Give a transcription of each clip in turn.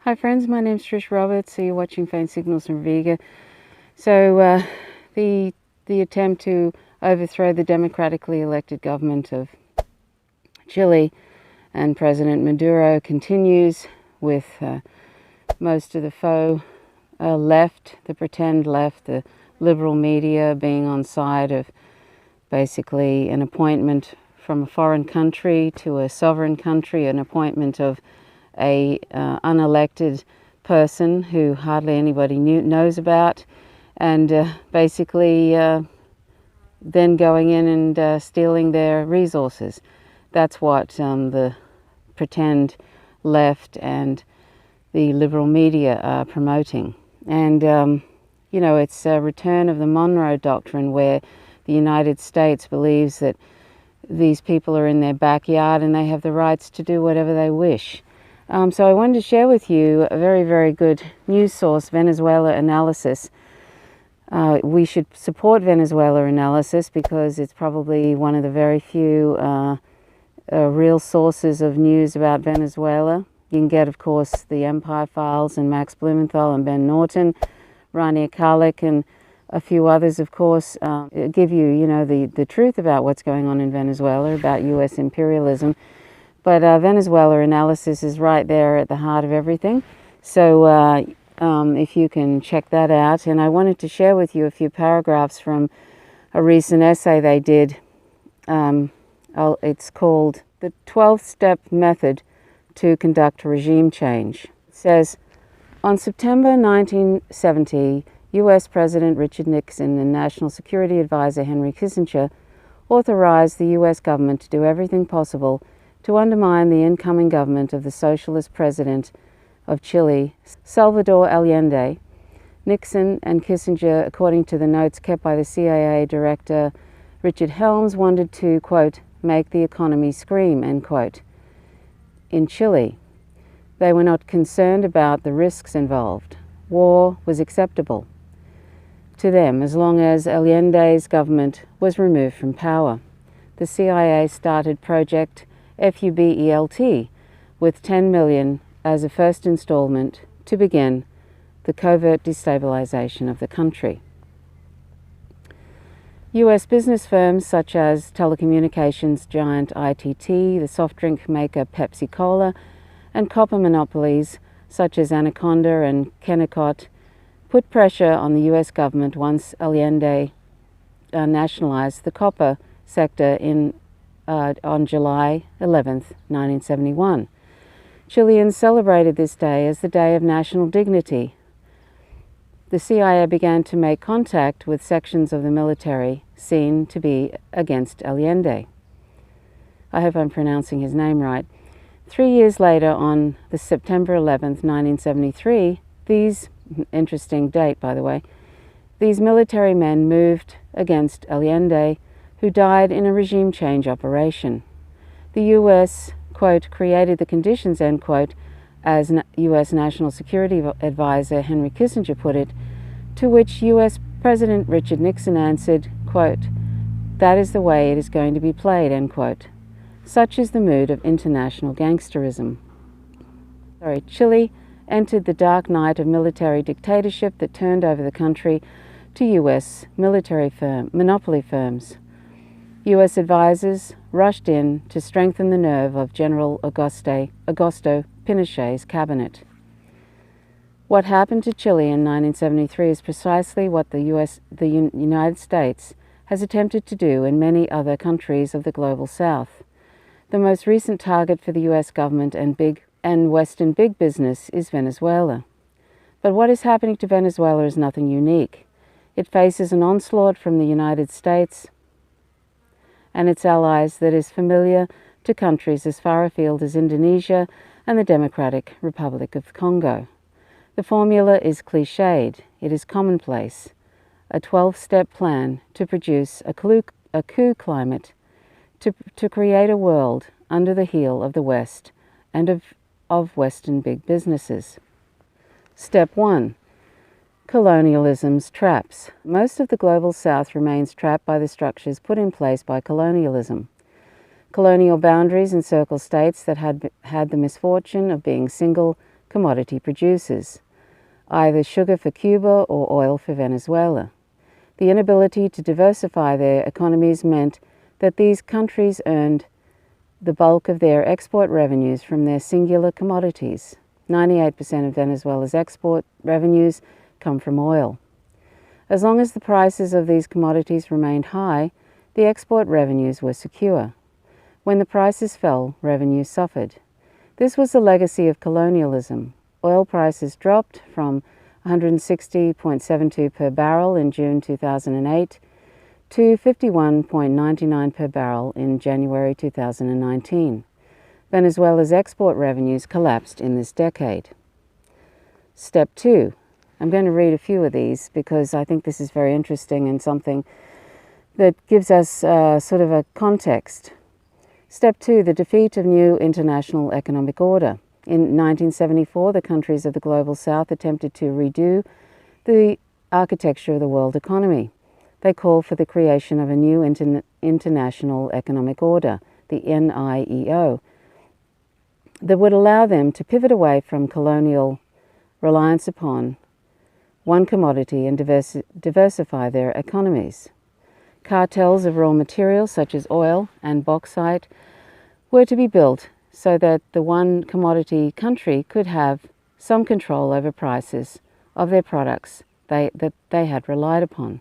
Hi friends, my name's Trish Roberts, so you're watching Faint Signals from Riga. So the attempt to overthrow the democratically elected government of Chile and President Maduro continues with most of the faux left, the pretend left, the liberal media being on side of basically an appointment from a foreign country to a sovereign country, an appointment of a unelected person who hardly anybody knows about, and basically then going in and stealing their resources. That's what the pretend left and the liberal media are promoting. And you know, it's a return of the Monroe Doctrine, where the United States believes that these people are in their backyard and they have the rights to do whatever they wish. So I wanted to share with you a very, very good news source, Venezuela Analysis. We should support Venezuela Analysis because it's probably one of the very few real sources of news about Venezuela. You can get, of course, the Empire Files and Max Blumenthal and Ben Norton, Rania Khalek, and a few others, of course, give you, you know, the truth about what's going on in Venezuela, about U.S. imperialism. But Venezuela Analysis is right there at the heart of everything. So if you can check that out. And I wanted to share with you a few paragraphs from a recent essay they did. It's called The 12-Step Method to Conduct Regime Change. It says, on September 1970, U.S. President Richard Nixon and National Security Advisor Henry Kissinger authorized the U.S. government to do everything possible to undermine the incoming government of the socialist president of Chile, Salvador Allende. Nixon and Kissinger, according to the notes kept by the CIA director Richard Helms, wanted to, quote, make the economy scream, end quote. In Chile, they were not concerned about the risks involved. War was acceptable to them as long as Allende's government was removed from power. The CIA started Project FUBELT with $10 million as a first installment to begin the covert destabilization of the country. U.S. business firms such as telecommunications giant ITT, the soft drink maker Pepsi Cola, and copper monopolies such as Anaconda and Kennecott put pressure on the U.S. government once Allende nationalized the copper sector on July 11, 1971. Chileans celebrated this day as the Day of National Dignity. The CIA began to make contact with sections of the military seen to be against Allende. I hope I'm pronouncing his name right. 3 years later, on the September 11, 1973, interesting date by the way, these military men moved against Allende, who died in a regime change operation. The U.S., quote, created the conditions, end quote, as U.S. National Security Advisor Henry Kissinger put it, to which U.S. President Richard Nixon answered, quote, that is the way it is going to be played, end quote. Such is the mood of international gangsterism. Chile entered the dark night of military dictatorship that turned over the country to U.S. military monopoly firms. U.S. advisors rushed in to strengthen the nerve of General Augusto Pinochet's cabinet. What happened to Chile in 1973 is precisely what the United States has attempted to do in many other countries of the global South. The most recent target for the U.S. government and Western big business is Venezuela. But what is happening to Venezuela is nothing unique. It faces an onslaught from the United States and its allies that is familiar to countries as far afield as Indonesia and the Democratic Republic of Congo. The formula is cliched, it is commonplace, a 12-step plan to produce a coup climate, to create a world under the heel of the West and of Western big businesses. Step 1. Colonialism's traps. Most of the global South remains trapped by the structures put in place by colonialism. Colonial boundaries encircle states that had the misfortune of being single commodity producers, either sugar for Cuba or oil for Venezuela. The inability to diversify their economies meant that these countries earned the bulk of their export revenues from their singular commodities. 98% of Venezuela's export revenues come from oil. As long as the prices of these commodities remained high, the export revenues were secure. When the prices fell, revenues suffered. This was the legacy of colonialism. Oil prices dropped from 160.72 per barrel in June 2008 to 51.99 per barrel in January 2019. Venezuela's export revenues collapsed in this decade. Step 2. I'm going to read a few of these because I think this is very interesting and something that gives us sort of a context. Step 2. The defeat of new international economic order. In 1974, the countries of the Global South attempted to redo the architecture of the world economy. They called for the creation of a new international economic order, the NIEO, that would allow them to pivot away from colonial reliance upon one commodity and diversify their economies. Cartels of raw materials such as oil and bauxite were to be built so that the one commodity country could have some control over prices of their products that they had relied upon.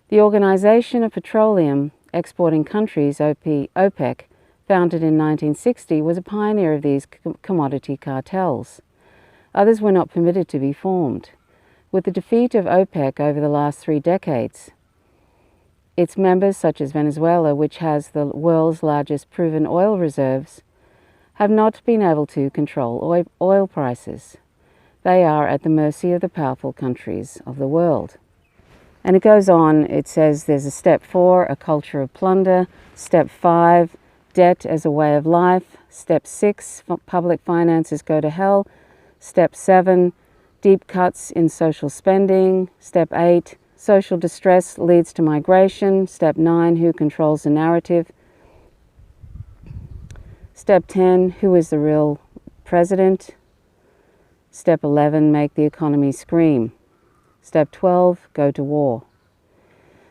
The Organization of Petroleum Exporting Countries, OPEC, founded in 1960, was a pioneer of these commodity cartels. Others were not permitted to be formed. With the defeat of OPEC over the last 3 decades, its members, such as Venezuela, which has the world's largest proven oil reserves, have not been able to control oil prices. They are at the mercy of the powerful countries of the world. And it goes on, it says there's a step 4, a culture of plunder. Step 5, debt as a way of life. Step 6, public finances go to hell. Step 7, deep cuts in social spending. Step 8, social distress leads to migration. Step 9, who controls the narrative? Step 10, who is the real president? Step 11, make the economy scream. Step 12, go to war.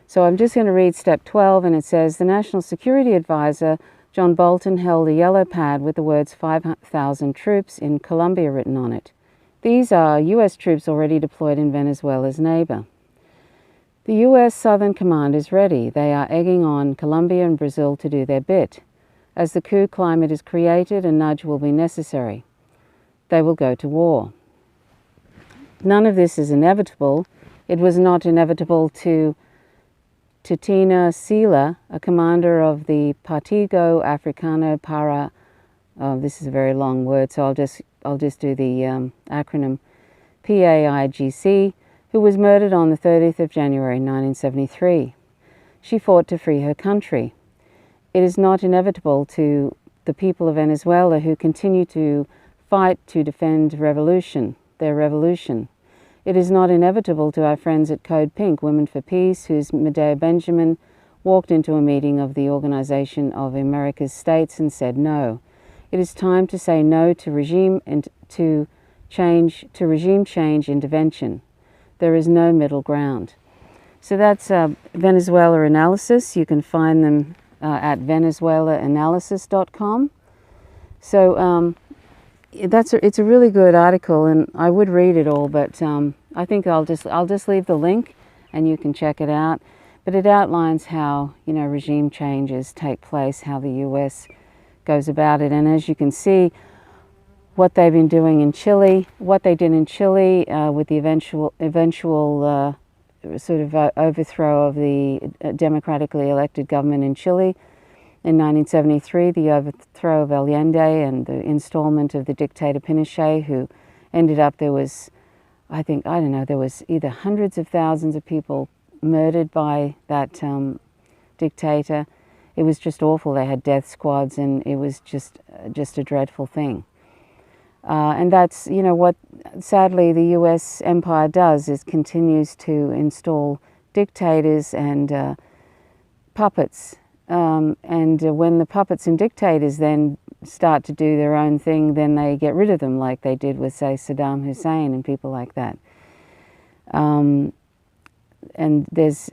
So I'm just going to read step 12, and it says, the National Security Advisor, John Bolton, held a yellow pad with the words 5,000 troops in Colombia written on it. These are U.S. troops already deployed in Venezuela's neighbor. The U.S. Southern Command is ready. They are egging on Colombia and Brazil to do their bit. As the coup climate is created, a nudge will be necessary. They will go to war. None of this is inevitable. It was not inevitable to Tina Sila, a commander of the Partido Africano para, this is a very long word, so I'll just do the acronym, PAIGC, who was murdered on the 30th of January 1973. She fought to free her country. It is not inevitable to the people of Venezuela who continue to fight to defend their revolution. It is not inevitable to our friends at Code Pink, Women for Peace, whose Medea Benjamin walked into a meeting of the Organization of America's States and said no. It is time to say no to regime change intervention. There is no middle ground. So that's Venezuela Analysis. You can find them at venezuelaanalysis.com. So it's a really good article, and I would read it all, but I think I'll just leave the link, and you can check it out. But it outlines how regime changes take place, how the U.S. goes about it, and as you can see, what they've been doing in Chile, what they did in Chile with the eventual sort of overthrow of the democratically elected government in Chile. In 1973, the overthrow of Allende and the installment of the dictator Pinochet, who ended up, there was either hundreds of thousands of people murdered by that dictator. It was just awful. They had death squads, and it was just a dreadful thing. And that's, what sadly the U.S. empire does, is continues to install dictators and puppets. And when the puppets and dictators then start to do their own thing, then they get rid of them, like they did with, say, Saddam Hussein and people like that. And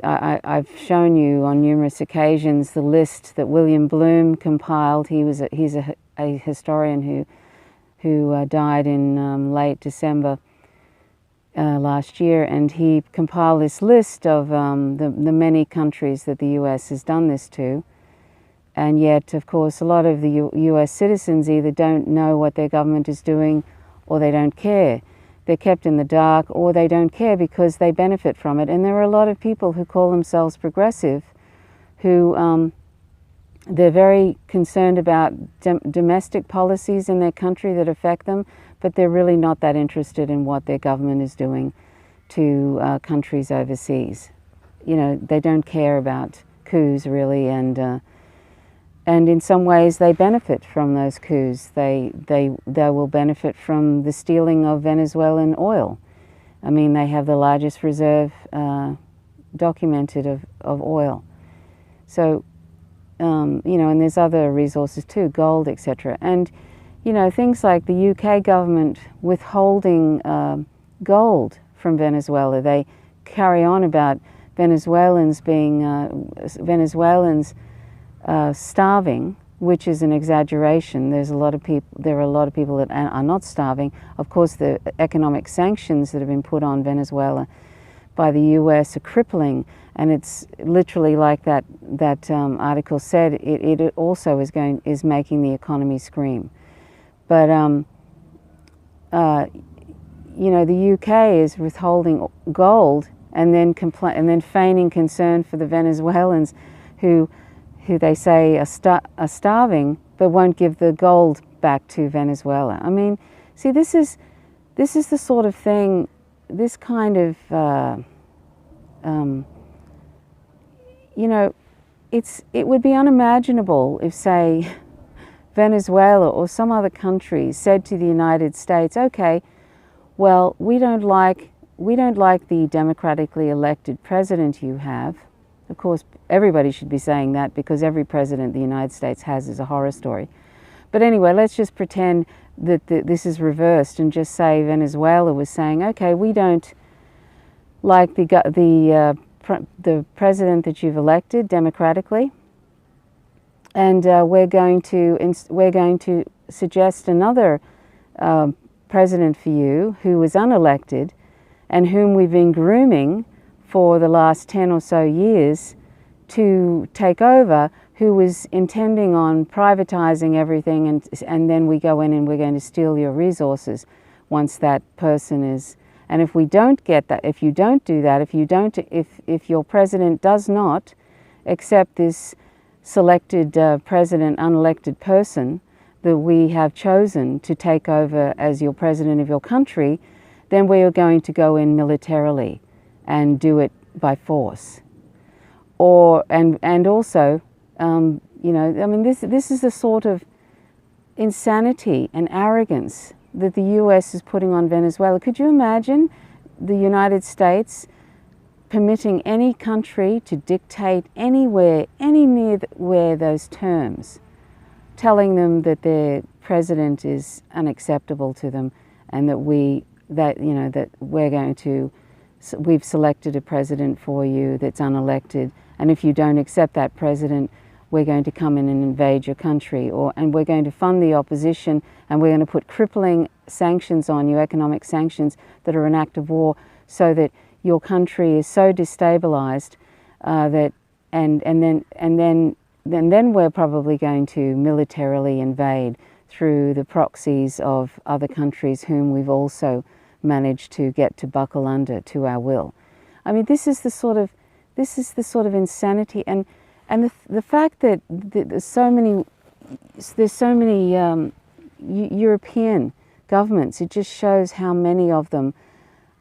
I've shown you on numerous occasions the list that William Bloom compiled. He's a historian who died in late December last year, and he compiled this list of the many countries that the US has done this to. And yet, of course, a lot of the US citizens either don't know what their government is doing or they don't care. They're kept in the dark, or they don't care because they benefit from it. And there are a lot of people who call themselves progressive who they're very concerned about domestic policies in their country that affect them, but they're really not that interested in what their government is doing to countries overseas. You know, they don't care about coups really, and in some ways they benefit from those coups. They will benefit from the stealing of Venezuelan oil. I mean, they have the largest reserve documented of oil. So, you know, and there's other resources too, gold, etc. And, you know, things like the UK government withholding gold from Venezuela. They carry on about Venezuelans being starving, which is an exaggeration. There are a lot of people that are not starving. Of course, the economic sanctions that have been put on Venezuela by the US are crippling, and it's literally like that article said. It also is making the economy scream. But you know, the UK is withholding gold and then feigning concern for the Venezuelans who they say are starving, but won't give the gold back to Venezuela. I mean, see, this is the sort of thing, this kind of, you know, it would be unimaginable if, say, Venezuela or some other country said to the United States, okay, well, we don't like the democratically elected president you have. Of course, everybody should be saying that because every president the United States has is a horror story. But anyway, let's just pretend that this is reversed and just say Venezuela was saying, okay, we don't like the president that you've elected democratically, and we're going to suggest another president for you who is unelected and whom we've been grooming for the last 10 or so years to take over, who was intending on privatizing everything, and then we go in and we're going to steal your resources once that person is. And if we don't get that, if you don't do that, if your president does not accept this selected president, unelected person that we have chosen to take over as your president of your country, then we are going to go in militarily and do it by force. And also, you know, I mean, this is the sort of insanity and arrogance that the US is putting on Venezuela. Could you imagine the United States permitting any country to dictate near those terms, telling them that their president is unacceptable to them, and that we've selected a president for you that's unelected, and if you don't accept that president, we're going to come in and invade your country, and we're going to fund the opposition, and we're going to put crippling sanctions on you, economic sanctions that are an act of war, so that your country is so destabilized that then we're probably going to militarily invade through the proxies of other countries whom we've also managed to get to buckle under to our will. I mean, this is the sort of insanity, and the fact that there's so many European governments. It just shows how many of them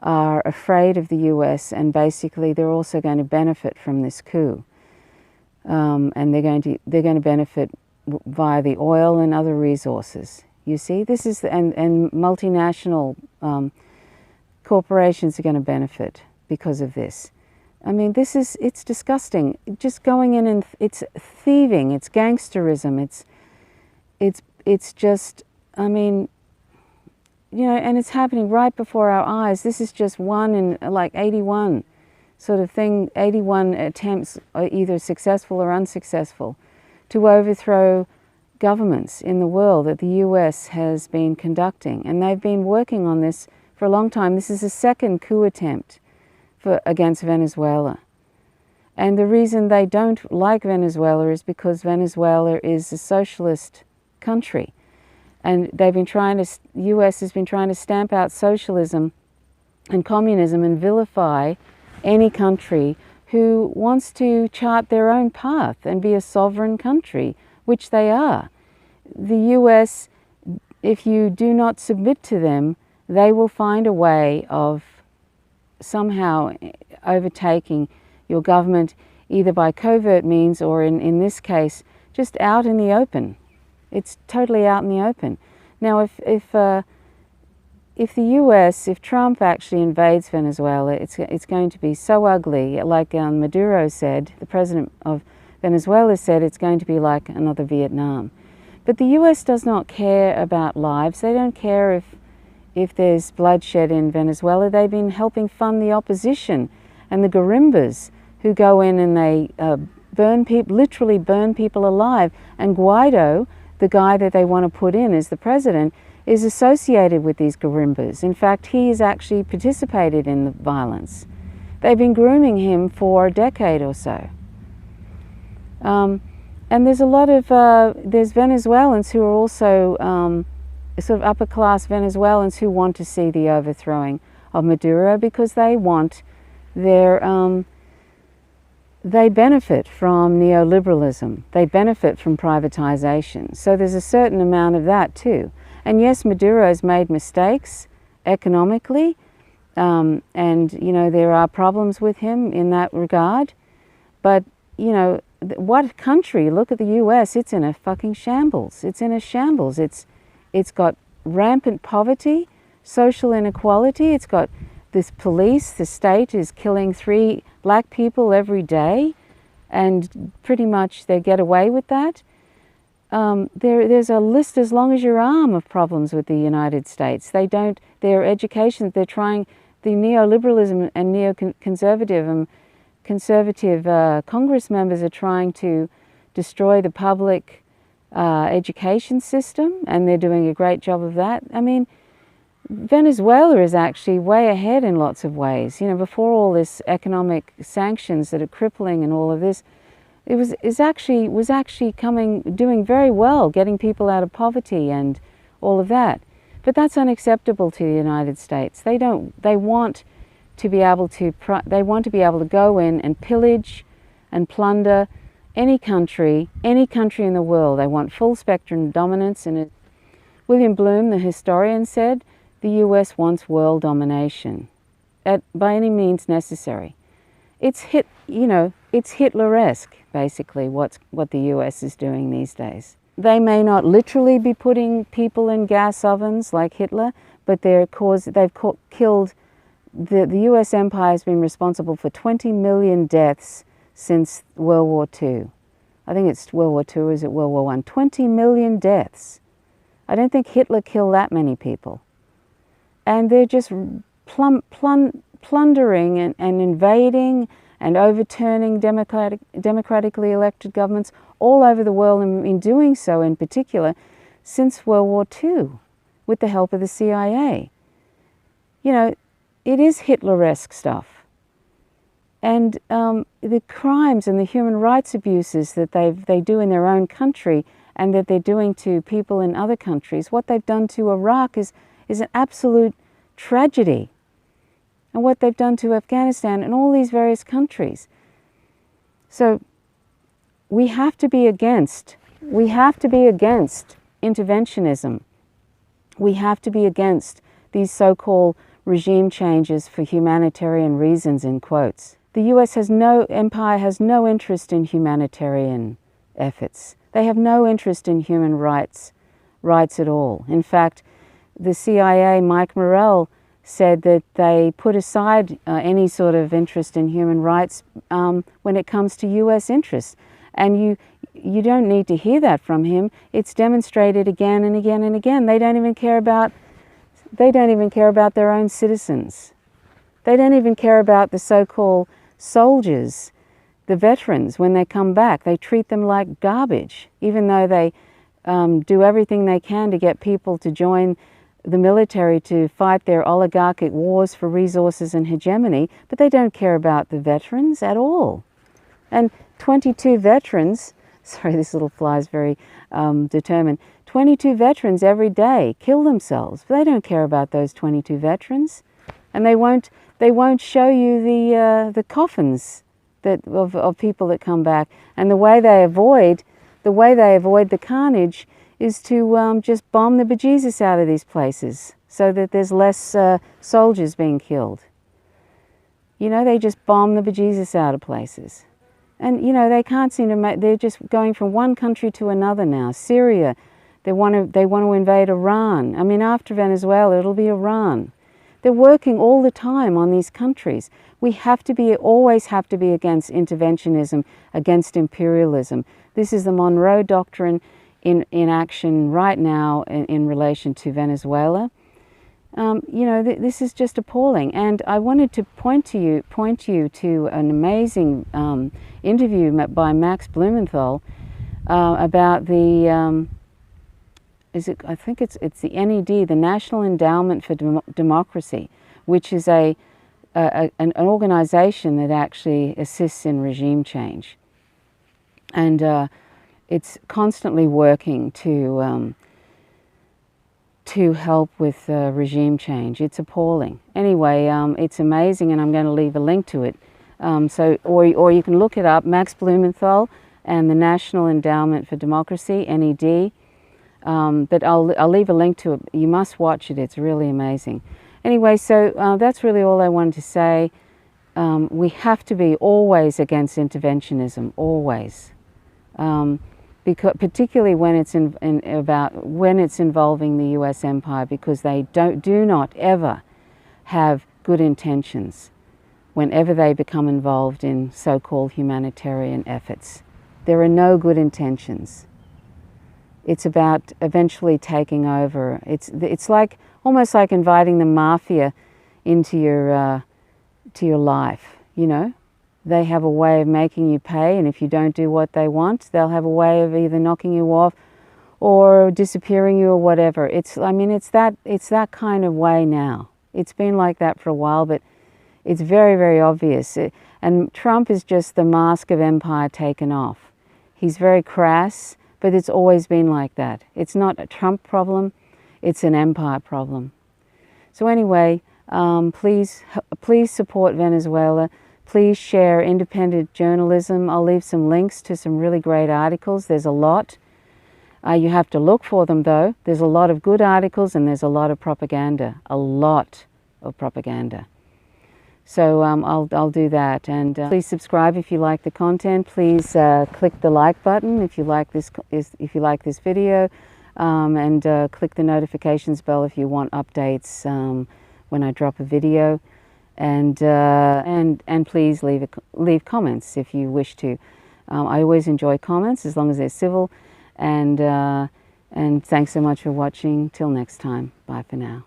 are afraid of the US, and basically they're also going to benefit from this coup, and they're going to benefit via the oil and other resources. You see, this is and multinational corporations are going to benefit because of this. I mean, it's disgusting. Just going in and it's thieving, it's gangsterism, it's it's just, I mean, you know, and it's happening right before our eyes. This is just one in like 81 sort of thing, 81 attempts, either successful or unsuccessful, to overthrow governments in the world that the US has been conducting. And they've been working on this for a long time. This is the second coup attempt against Venezuela. And the reason they don't like Venezuela is because Venezuela is a socialist country. And they've been the US has been trying to stamp out socialism and communism and vilify any country who wants to chart their own path and be a sovereign country, which they are. The US, if you do not submit to them, they will find a way of somehow overtaking your government, either by covert means or in this case, just out in the open. It's totally out in the open. Now, if the US, if Trump actually invades Venezuela, it's going to be so ugly. Like Maduro said, the president of Venezuela said, it's going to be like another Vietnam. But the US does not care about lives. They don't care if there's bloodshed in Venezuela. They've been helping fund the opposition and the guerimbas who go in and they burn people, literally burn people alive. And Guaido, the guy that they want to put in as the president, is associated with these guerimbas. In fact, he has actually participated in the violence. They've been grooming him for a decade or so. And there's a lot of, there's Venezuelans who are also sort of upper class Venezuelans who want to see the overthrowing of Maduro because they want their, they benefit from neoliberalism. They benefit from privatization. So there's a certain amount of that too. And yes, Maduro's made mistakes economically, and you know, there are problems with him in that regard. But you know, what country? Look at the US. It's in a fucking shambles. It's in a shambles. It's got rampant poverty, social inequality. It's got this police. The state is killing 3 black people every day, and pretty much they get away with that. There's a list as long as your arm of problems with the United States. They don't, their education, they're trying, the neoliberalism and neoconservative Congress members are trying to destroy the public education system, and they're doing a great job of that. I mean, Venezuela is actually way ahead in lots of ways. You know, before all this economic sanctions that are crippling and all of this, it was actually doing very well, getting people out of poverty and all of that. But that's unacceptable to the United States. They want to be able to go in and pillage and plunder any country in the world. They want full spectrum dominance. And William Bloom, the historian, said the US wants world domination by any means necessary. It's Hitleresque, basically, what the US is doing these days. They may not literally be putting people in gas ovens like Hitler, but they've killed, the US empire has been responsible for 20 million deaths since World War II. I think it's World War II, or is it World War I? 20 million deaths. I don't think Hitler killed that many people. And they're just plundering and invading and overturning democratically elected governments all over the world, and in doing so in particular since World War II with the help of the CIA. You know, it is Hitleresque stuff. And the crimes and the human rights abuses that they do in their own country and that they're doing to people in other countries, what they've done to Iraq is an absolute tragedy. And what they've done to Afghanistan and all these various countries. So we have to be against interventionism. We have to be against these so-called regime changes for humanitarian reasons, in quotes. The US empire has no interest in humanitarian efforts. They have no interest in human rights at all. In fact, the CIA, Mike Morrell, said that they put aside any sort of interest in human rights when it comes to US interests. And you don't need to hear that from him. It's demonstrated again and again and again. They don't even care about their own citizens. They don't even care about the so-called soldiers, the veterans. When they come back, they treat them like garbage, even though they do everything they can to get people to join the military to fight their oligarchic wars for resources and hegemony, but they don't care about the veterans at all. And 22 veterans, sorry, this little fly is very determined, 22 veterans every day kill themselves. They don't care about those 22 veterans. And they won't show you the coffins of people that come back. And the way they avoid the carnage is to just bomb the bejesus out of these places so that there's less soldiers being killed. You know, they just bomb the bejesus out of places. And, you know, they can't seem to make, they're just going from one country to another now. Syria, they want to invade Iran. I mean, after Venezuela, it'll be Iran. They're working all the time on these countries. We always have to be against interventionism, against imperialism. This is the Monroe Doctrine in action right now in relation to Venezuela. You know, this is just appalling. And I wanted to point you to an amazing interview by Max Blumenthal about the I think it's the NED, the National Endowment for Democracy, which is an organization that actually assists in regime change. And it's constantly working to help with regime change. It's appalling. Anyway, it's amazing, and I'm going to leave a link to it. Or you can look it up, Max Blumenthal and the National Endowment for Democracy, NED. But I'll leave a link to it. You must watch it. It's really amazing. Anyway, so that's really all I wanted to say. We have to be always against interventionism, always. Because particularly when it's involving the U.S. empire, because they do not ever have good intentions whenever they become involved in so-called humanitarian efforts. There are no good intentions. It's about eventually taking over. It's like almost like inviting the mafia into your life. You know, they have a way of making you pay, and if you don't do what they want, they'll have a way of either knocking you off or disappearing you or whatever. It's that kind of way now. It's been like that for a while, but it's very, very obvious. And Trump is just the mask of empire taken off. He's very crass, but it's always been like that. It's not a Trump problem, it's an empire problem. So anyway, please support Venezuela. Please share independent journalism. I'll leave some links to some really great articles. There's a lot. You have to look for them though. There's a lot of good articles and there's a lot of propaganda. A lot of propaganda. So I'll do that. And please subscribe if you like the content. Please click the like button if you like this video, and click the notifications bell if you want updates when I drop a video. And please leave comments if you wish to. I always enjoy comments as long as they're civil. And thanks so much for watching. Till next time. Bye for now.